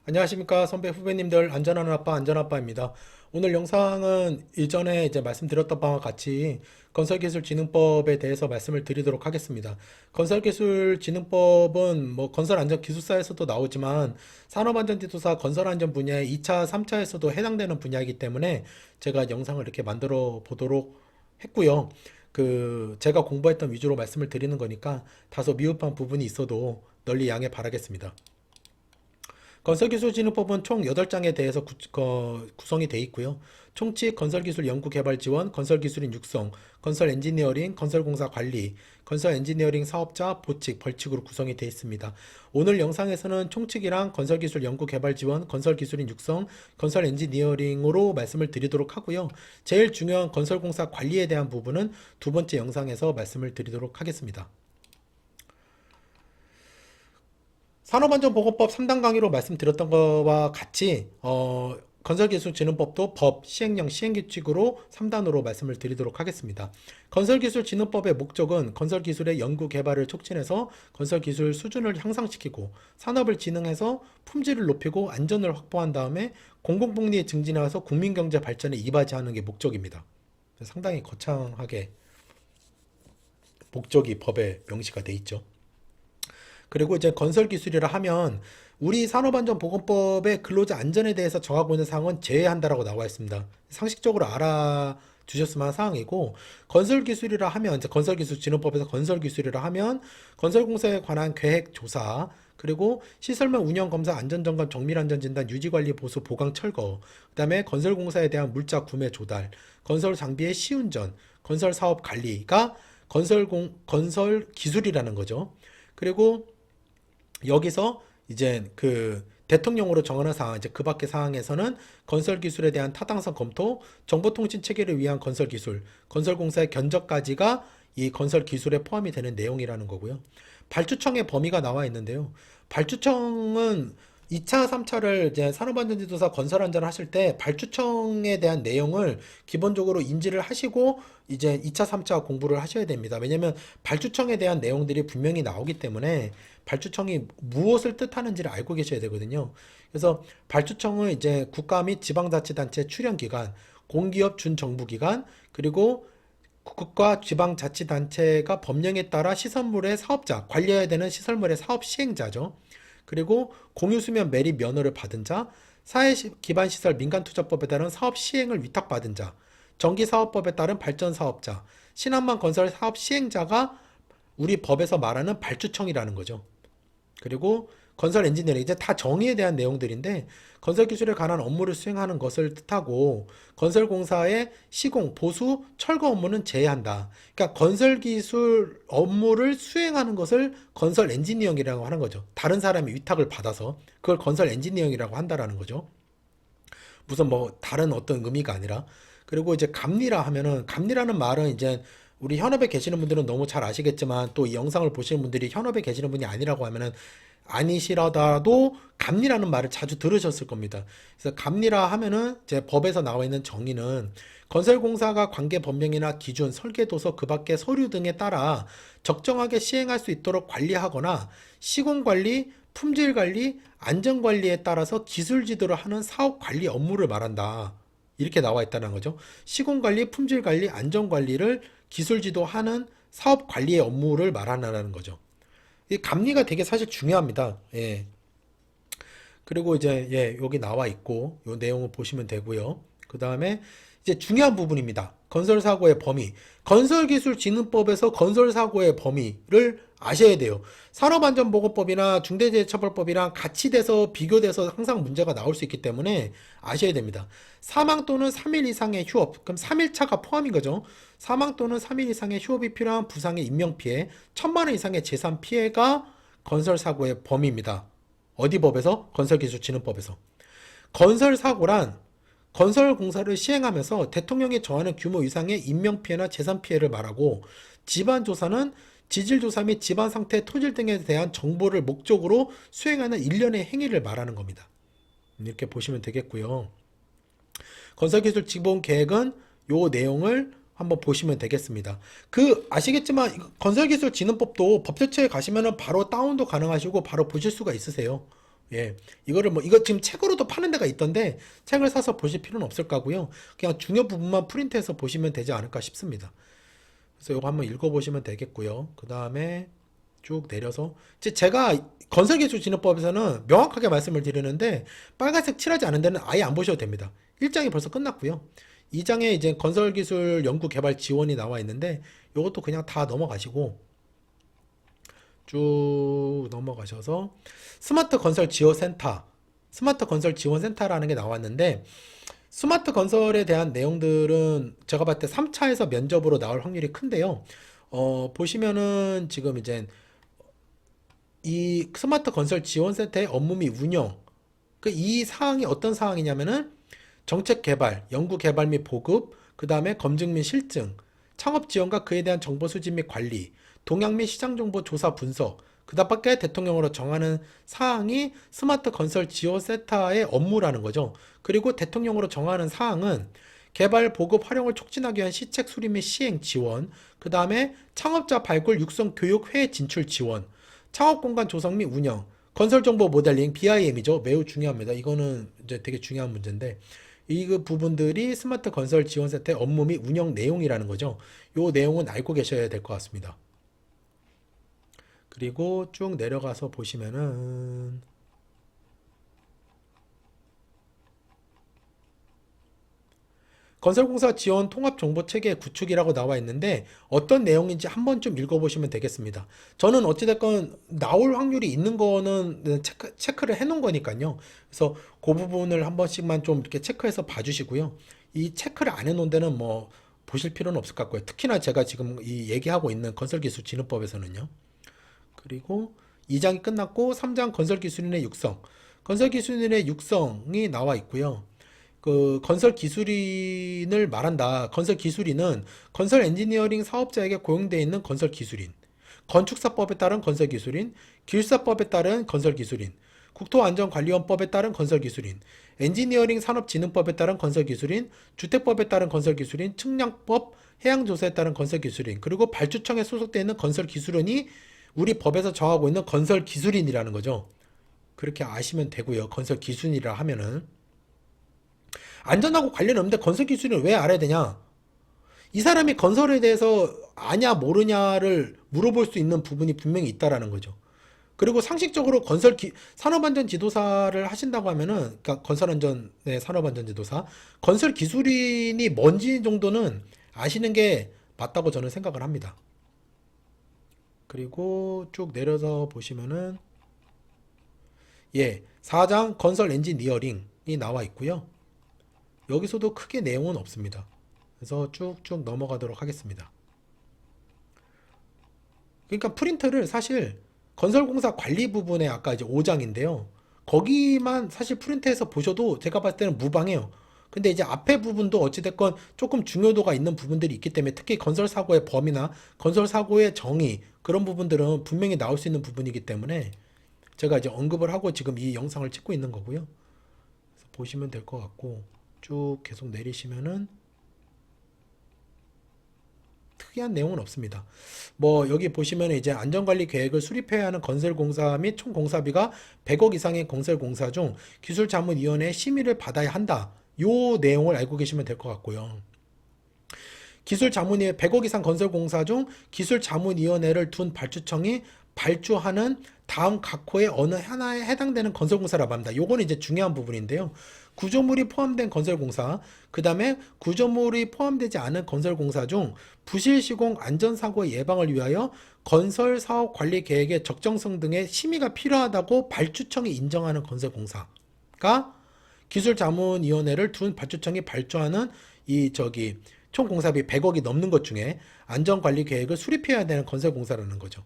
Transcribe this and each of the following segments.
안녕하십니까 선배 후배님들, 안전하는 아빠 안전아빠입니다. 오늘 영상은 이전에 이제 말씀드렸던 바와 같이 건설기술진흥법에 대해서 말씀을 드리도록 하겠습니다. 건설기술진흥법은 뭐 건설안전기술사에서도 나오지만 산업안전지도사 건설안전 분야의 2차, 3차에서도 해당되는 분야이기 때문에 제가 영상을 이렇게 만들어 보도록 했고요. 제가 공부했던 위주로 말씀을 드리는 거니까 다소 미흡한 부분이 있어도 널리 양해 바라겠습니다. 건설기술진흥법은 총 8장에 대해서 구성이 되어 있고요. 총칙, 건설기술 연구개발 지원, 건설기술인 육성, 건설엔지니어링, 건설공사 관리, 건설엔지니어링 사업자, 보칙, 벌칙으로 구성이 되어 있습니다. 오늘 영상에서는 총칙이랑 건설기술 연구개발 지원, 건설기술인 육성, 건설엔지니어링으로 말씀을 드리도록 하고요. 제일 중요한 건설공사 관리에 대한 부분은 두 번째 영상에서 말씀을 드리도록 하겠습니다. 산업안전보건법 3단 강의로 말씀드렸던 것과 같이 건설기술진흥법도 법, 시행령, 시행규칙으로 3단으로 말씀을 드리도록 하겠습니다. 건설기술진흥법의 목적은 건설기술의 연구개발을 촉진해서 건설기술 수준을 향상시키고 산업을 진흥해서 품질을 높이고 안전을 확보한 다음에 공공복리에 증진해서 국민경제 발전에 이바지하는 게 목적입니다. 상당히 거창하게 목적이 법에 명시가 돼 있죠. 그리고 이제 건설기술이라 하면 우리 산업안전보건법의 근로자 안전에 대해서 정하고 있는 사항은 제외한다라고 나와 있습니다. 상식적으로 알아주셨으면 하는 사항이고, 건설기술이라 하면 이제 건설기술진흥법에서 건설기술이라 하면 건설공사에 관한 계획 조사, 그리고 시설물 운영 검사 안전점검 정밀안전 진단 유지관리 보수 보강 철거, 그다음에 건설공사에 대한 물자 구매 조달, 건설 장비의 시운전, 건설 사업 관리가 건설 기술이라는 거죠. 그리고 여기서 이제 대통령으로 정하는 사항, 이제 그 밖의 사항에서는 건설 기술에 대한 타당성 검토, 정보통신 체계를 위한 건설 기술, 건설공사의 견적까지가 이 건설 기술에 포함이 되는 내용이라는 거고요. 발주청의 범위가 나와 있는데요. 발주청은 2차, 3차를 이제 산업안전지도사 건설안전을 하실 때 발주청에 대한 내용을 기본적으로 인지를 하시고 이제 2차, 3차 공부를 하셔야 됩니다. 왜냐면 발주청에 대한 내용들이 분명히 나오기 때문에 발주청이 무엇을 뜻하는지를 알고 계셔야 되거든요. 그래서 발주청은 이제 국가 및 지방자치단체 출연기관, 공기업 준정부기관, 그리고 국가 지방자치단체가 법령에 따라 시설물의 사업자, 관리해야 되는 시설물의 사업 시행자죠. 그리고 공유수면 매립 면허를 받은 자, 사회기반시설 민간투자법에 따른 사업 시행을 위탁받은 자, 전기사업법에 따른 발전사업자, 신한만 건설 사업 시행자가 우리 법에서 말하는 발주청이라는 거죠. 그리고 건설 엔지니어링, 이제 다 정의에 대한 내용들인데 건설 기술에 관한 업무를 수행하는 것을 뜻하고, 건설공사의 시공, 보수, 철거 업무는 제외한다. 그러니까 건설 기술 업무를 수행하는 것을 건설 엔지니어링이라고 하는 거죠. 다른 사람이 위탁을 받아서 그걸 건설 엔지니어링이라고 한다라는 거죠. 무슨 뭐 다른 어떤 의미가 아니라. 그리고 이제 감리라 하면은, 감리라는 말은 이제 우리 현업에 계시는 분들은 너무 잘 아시겠지만 또 이 영상을 보시는 분들이 현업에 계시는 분이 아니라고 하면은, 아니시라도 감리라는 말을 자주 들으셨을 겁니다. 그래서 감리라 하면은 이제 법에서 나와 있는 정의는 건설공사가 관계 법령이나 기준, 설계도서 그 밖의 서류 등에 따라 적정하게 시행할 수 있도록 관리하거나 시공관리, 품질관리, 안전관리에 따라서 기술 지도를 하는 사업 관리 업무를 말한다. 이렇게 나와 있다는 거죠. 시공관리, 품질관리, 안전관리를 기술 지도하는 사업 관리의 업무를 말한다는 거죠. 이 감리가 되게 사실 중요합니다. 예. 그리고 이제 여기 나와 있고 요 내용을 보시면 되고요. 그 다음에 이제 중요한 부분입니다. 건설사고의 범위. 건설기술진흥법에서 건설사고의 범위를 아셔야 돼요. 산업안전보건법이나 중대재해처벌법이랑 같이 돼서 비교돼서 항상 문제가 나올 수 있기 때문에 아셔야 됩니다. 사망 또는 3일 이상의 휴업, 그럼 3일차가 포함인 거죠. 사망 또는 3일 이상의 휴업이 필요한 부상의 인명피해, 1,000만 원 이상의 재산피해가 건설사고의 범위입니다. 어디 법에서? 건설기술진흥법에서. 건설사고란 건설공사를 시행하면서 대통령이 정하는 규모 이상의 인명피해나 재산피해를 말하고, 집안조사는 지질조사 및 집안상태, 토질 등에 대한 정보를 목적으로 수행하는 일련의 행위를 말하는 겁니다. 이렇게 보시면 되겠고요. 건설기술지원계획은 요 내용을 한번 보시면 되겠습니다. 아시겠지만 건설기술진흥법도 법제처에 가시면은 바로 다운도 가능하시고 바로 보실 수가 있으세요. 예, 이거를 뭐 이거 지금 책으로도 파는 데가 있던데 책을 사서 보실 필요는 없을 거고요. 그냥 중요 부분만 프린트해서 보시면 되지 않을까 싶습니다. 그래서 이거 한번 읽어보시면 되겠고요. 그 다음에 쭉 내려서 제가 건설기술진흥법에서는 명확하게 말씀을 드리는데 빨간색 칠하지 않은 데는 아예 안 보셔도 됩니다. 1장이 벌써 끝났고요. 2장에 이제 건설기술 연구개발 지원이 나와 있는데 이것도 그냥 다 넘어가시고 쭉 넘어가셔서 스마트 건설 지원센터, 스마트 건설 지원센터라는 게 나왔는데 스마트 건설에 대한 내용들은 제가 봤을 때 3차에서 면접으로 나올 확률이 큰데요. 보시면은 지금 이제 이 스마트 건설 지원센터의 업무 및 운영, 이 사항이 어떤 사항이냐면은 정책 개발, 연구 개발 및 보급, 그 다음에 검증 및 실증, 창업 지원과 그에 대한 정보 수집 및 관리, 동향 및 시장 정보 조사 분석, 그다음밖에 대통령으로 정하는 사항이 스마트 건설 지원센터의 업무라는 거죠. 그리고 대통령으로 정하는 사항은 개발, 보급, 활용을 촉진하기 위한 시책 수립 및 시행 지원, 그 다음에 창업자 발굴, 육성, 교육, 해외 진출 지원, 창업 공간 조성 및 운영, 건설 정보 모델링, BIM이죠. 매우 중요합니다. 이거는 이제 되게 중요한 문제인데 이 부분들이 스마트 건설 지원센터의 업무 및 운영 내용이라는 거죠. 이 내용은 알고 계셔야 될 것 같습니다. 그리고 쭉 내려가서 보시면은 건설공사 지원 통합정보체계 구축이라고 나와 있는데 어떤 내용인지 한 번쯤 읽어보시면 되겠습니다. 저는 어찌됐건 나올 확률이 있는 거는 체크를 해놓은 거니까요. 그래서 그 부분을 한 번씩만 좀 이렇게 체크해서 봐주시고요. 이 체크를 안 해놓은 데는 뭐 보실 필요는 없을 것 같고요. 특히나 제가 지금 이 얘기하고 있는 건설기술진흥법에서는요. 그리고 2장이 끝났고 3장 건설기술인의 육성. 건설기술인의 육성이 나와 있고요. 그 건설 기술인을 말한다. 건설 기술인은 건설 엔지니어링 사업자에게 고용되어 있는 건설 기술인, 건축사법에 따른 건설 기술인, 기술사법에 따른 건설 기술인, 국토안전관리원법에 따른 건설 기술인, 엔지니어링 산업진흥법에 따른 건설 기술인, 주택법에 따른 건설 기술인, 측량법, 해양조사에 따른 건설 기술인, 그리고 발주청에 소속되어 있는 건설 기술인이 우리 법에서 정하고 있는 건설 기술인이라는 거죠. 그렇게 아시면 되고요. 건설 기술인이라 하면은 안전하고 관련 없는데 건설 기술은 왜 알아야 되냐? 이 사람이 건설에 대해서 아냐 모르냐를 물어볼 수 있는 부분이 분명히 있다라는 거죠. 그리고 상식적으로 산업안전 지도사를 하신다고 하면은, 그러니까 건설안전의 산업안전 지도사, 건설 기술인이 뭔지 정도는 아시는 게 맞다고 저는 생각을 합니다. 그리고 쭉 내려서 보시면은, 예, 4장 건설 엔지니어링이 나와 있고요. 여기서도 크게 내용은 없습니다. 그래서 쭉쭉 넘어가도록 하겠습니다. 그러니까 프린트를 사실 건설공사 관리 부분에 아까 이제 5장인데요. 거기만 사실 프린트해서 보셔도 제가 봤을 때는 무방해요. 근데 이제 앞에 부분도 어찌됐건 조금 중요도가 있는 부분들이 있기 때문에 특히 건설사고의 범위나 건설사고의 정의 그런 부분들은 분명히 나올 수 있는 부분이기 때문에 제가 이제 언급을 하고 지금 이 영상을 찍고 있는 거고요. 그래서 보시면 될 것 같고 쭉 계속 내리시면은 특이한 내용은 없습니다. 뭐 여기 보시면 이제 안전관리 계획을 수립해야 하는 건설공사 및 총 공사비가 100억 이상의 건설공사 중 기술자문위원회의 심의를 받아야 한다. 요 내용을 알고 계시면 될 것 같고요. 기술자문위원 100억 이상 건설공사 중 기술자문위원회를 둔 발주청이 발주하는 다음 각 호의 어느 하나에 해당되는 건설공사라고 합니다. 요거는 이제 중요한 부분인데요. 구조물이 포함된 건설공사, 그 다음에 구조물이 포함되지 않은 건설공사 중 부실 시공 안전사고 예방을 위하여 건설사업 관리 계획의 적정성 등의 심의가 필요하다고 발주청이 인정하는 건설공사가 기술자문위원회를 둔 발주청이 발주하는 총 공사비 100억이 넘는 것 중에 안전관리 계획을 수립해야 되는 건설공사라는 거죠.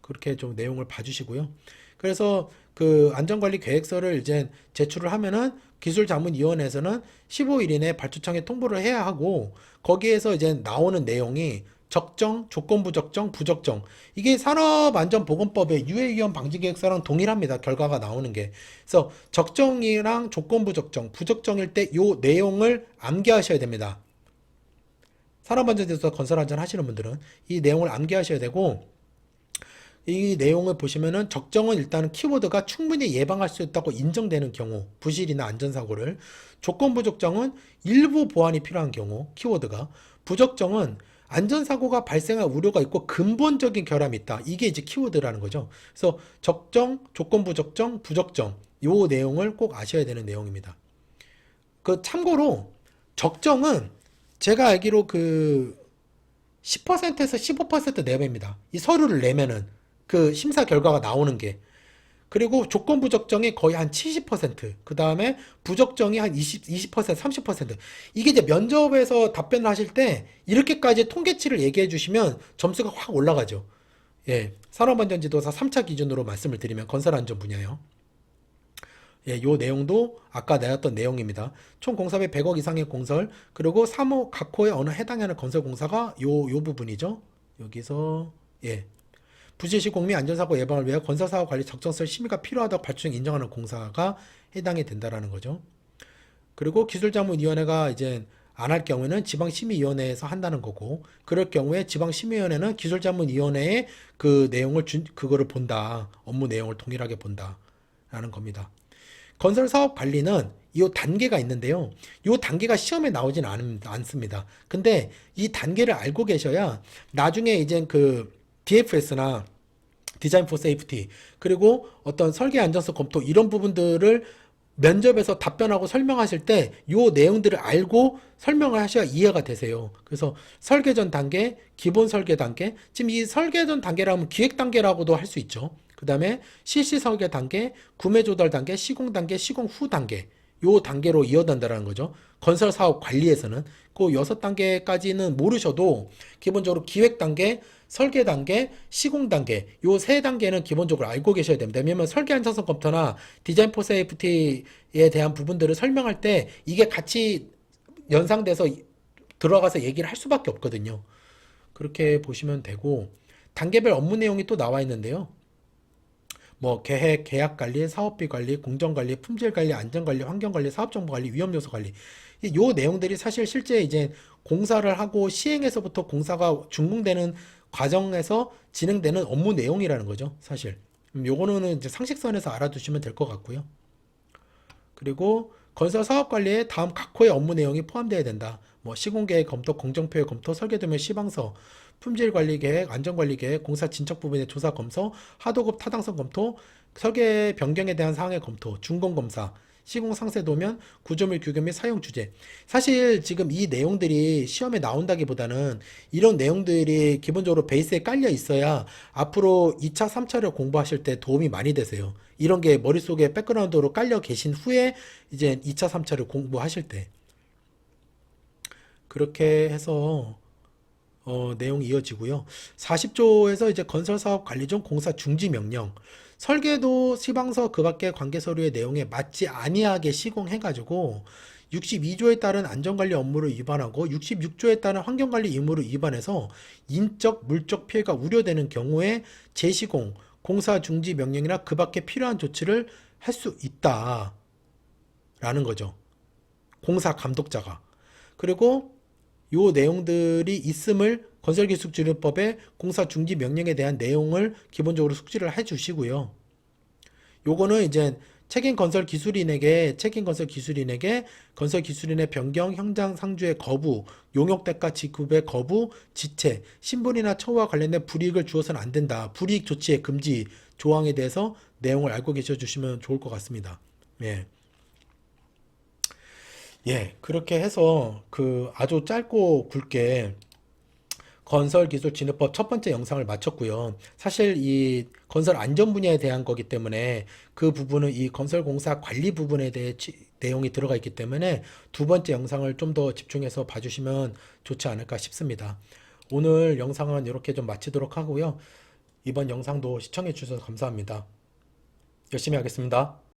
그렇게 좀 내용을 봐주시고요. 그래서 그 안전관리 계획서를 이제 제출을 하면은 기술자문위원회에서는 15일 이내에 발주청에 통보를 해야 하고 거기에서 이제 나오는 내용이 적정, 조건부 적정, 부적정. 이게 산업안전보건법의 유해위험 방지계획서랑 동일합니다. 결과가 나오는 게. 그래서 적정이랑 조건부 적정, 부적정일 때 요 내용을 암기하셔야 됩니다. 산업안전지도사 건설안전 하시는 분들은 이 내용을 암기하셔야 되고 이 내용을 보시면은 적정은 일단은 키워드가 충분히 예방할 수 있다고 인정되는 경우, 부실이나 안전사고를. 조건부 적정은 일부 보완이 필요한 경우, 키워드가. 부적정은 안전사고가 발생할 우려가 있고 근본적인 결함이 있다. 이게 이제 키워드라는 거죠. 그래서 적정, 조건부 적정, 부적정. 요 내용을 꼭 아셔야 되는 내용입니다. 그 참고로 적정은 제가 알기로 그 10%에서 15% 내외입니다. 이 서류를 내면은 그 심사 결과가 나오는 게. 그리고 조건 부적정이 거의 한 70%, 그 다음에 부적정이 한 20%, 30%. 이게 이제 면접에서 답변을 하실 때 이렇게까지 통계치를 얘기해 주시면 점수가 확 올라가죠. 예. 산업안전지도사 3차 기준으로 말씀을 드리면 건설안전 분야요. 예, 요 내용도 아까 내었던 내용입니다. 총 공사비 100억 이상의 공설, 그리고 3호 각 호에 어느 해당하는 건설 공사가 요 부분이죠. 여기서, 예. 부실시공 및 안전사고 예방을 위해 건설사고 관리 적정성 심의가 필요하다고 발주행 인정하는 공사가 해당이 된다라는 거죠. 그리고 기술자문위원회가 이제 안 할 경우에는 지방심의위원회에서 한다는 거고, 그럴 경우에 지방심의위원회는 기술자문위원회의 그 내용을 그거를 본다. 업무 내용을 동일하게 본다라는 겁니다. 건설 사업 관리는 이 단계가 있는데요. 이 단계가 시험에 나오진 않습니다. 근데 이 단계를 알고 계셔야 나중에 이제 그 DFS나 디자인 포 세이프티, 그리고 어떤 설계 안전성 검토 이런 부분들을 면접에서 답변하고 설명하실 때 이 내용들을 알고 설명을 하셔야 이해가 되세요. 그래서 설계 전 단계, 기본 설계 단계, 지금 이 설계 전 단계라면 기획 단계라고도 할 수 있죠. 그 다음에 실시 설계 단계, 구매 조달 단계, 시공 단계, 시공 후 단계, 요 단계로 이어간다는 거죠. 건설 사업 관리에서는 그 6단계까지는 모르셔도 기본적으로 기획 단계, 설계 단계, 시공 단계, 요 세 단계는 기본적으로 알고 계셔야 됩니다. 왜냐면 설계 안전성 검토나 디자인 포 세이프티에 대한 부분들을 설명할 때 이게 같이 연상돼서 들어가서 얘기를 할 수밖에 없거든요. 그렇게 보시면 되고, 단계별 업무 내용이 또 나와 있는데요. 뭐 계획, 계약 관리, 사업비 관리, 공정 관리, 품질 관리, 안전 관리, 환경 관리, 사업 정보 관리, 위험 요소 관리. 요 내용들이 사실 실제 이제 공사를 하고 시행에서부터 공사가 준공되는 과정에서 진행되는 업무 내용이라는 거죠, 사실. 요거는 이제 상식선에서 알아두시면 될 것 같고요. 그리고 건설 사업 관리에 다음 각 호의 업무 내용이 포함되어야 된다. 뭐 시공계획 검토, 공정표획 검토, 설계도면 시방서, 품질관리계획, 안전관리계획, 공사 진척 부분의 조사 검토, 하도급 타당성 검토, 설계 변경에 대한 사항의 검토, 준공검사, 시공 상세 도면, 구조물 규격 및 사용 주제. 사실 지금 이 내용들이 시험에 나온다기보다는 이런 내용들이 기본적으로 베이스에 깔려 있어야 앞으로 2차, 3차를 공부하실 때 도움이 많이 되세요. 이런 게 머릿속에 백그라운드로 깔려 계신 후에 이제 2차, 3차를 공부하실 때. 그렇게 해서 내용이 이어지고요. 40조에서 이제 건설사업 관리 중 공사 중지 명령, 설계도 시방서 그 밖의 관계 서류의 내용에 맞지 아니하게 시공해가지고 62조에 따른 안전관리 업무를 위반하고 66조에 따른 환경관리 의무를 위반해서 인적, 물적 피해가 우려되는 경우에 재시공, 공사 중지 명령이나 그 밖에 필요한 조치를 할 수 있다라는 거죠. 공사 감독자가. 그리고 요 내용들이 있음을 건설기술주의법의 공사 중지 명령에 대한 내용을 기본적으로 숙지를 해 주시고요. 요거는 이제 책임 건설 기술인에게 건설기술인의 변경, 현장 상주의 거부, 용역대가 지급의 거부, 지체, 신분이나 처우와 관련된 불이익을 주어서는 안 된다. 불이익 조치의 금지 조항에 대해서 내용을 알고 계셔 주시면 좋을 것 같습니다. 예. 예, 그렇게 해서 그 아주 짧고 굵게 건설기술진흥법 첫 번째 영상을 마쳤고요. 사실 이 건설 안전 분야에 대한 거기 때문에 그 부분은 이 건설공사 관리 부분에 대해 내용이 들어가 있기 때문에 두 번째 영상을 좀 더 집중해서 봐주시면 좋지 않을까 싶습니다. 오늘 영상은 이렇게 좀 마치도록 하고요. 이번 영상도 시청해 주셔서 감사합니다. 열심히 하겠습니다.